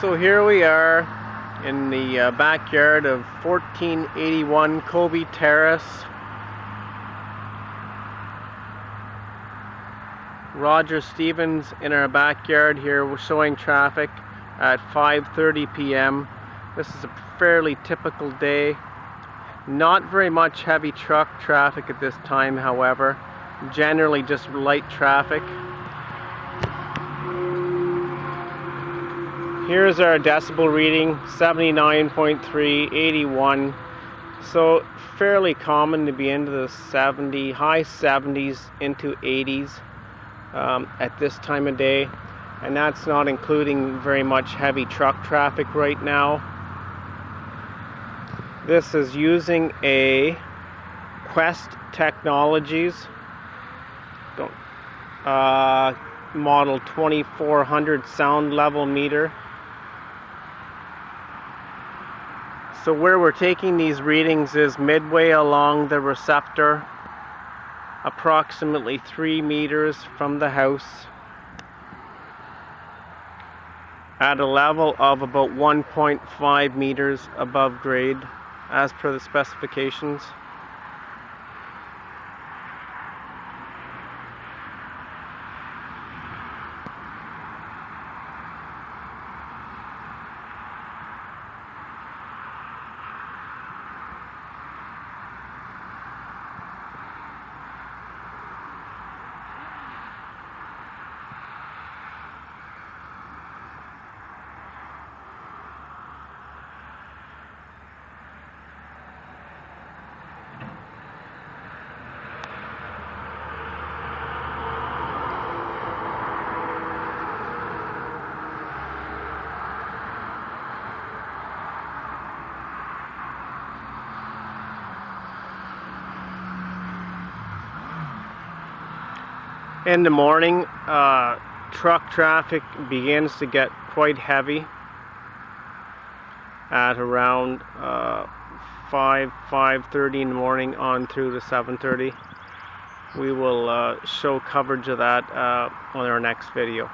So here we are in the backyard of 1481 Cobe Terrace. Roger Stevens in our backyard here. We're showing traffic at 5:30 p.m. This is a fairly typical day. Not very much heavy truck traffic at this time, however. Generally just light traffic. Here's our decibel reading, 79.3, 81. So fairly common to be into the high 70s into 80s at this time of day. And that's not including very much heavy truck traffic right now. This is using a Quest Technologies model 2400 sound level meter. So where we're taking these readings is midway along the receptor, approximately 3 meters from the house, at a level of about 1.5 meters above grade, as per the specifications. In the morning, truck traffic begins to get quite heavy at around 5:30 in the morning on through to 7:30. We will show coverage of that on our next video.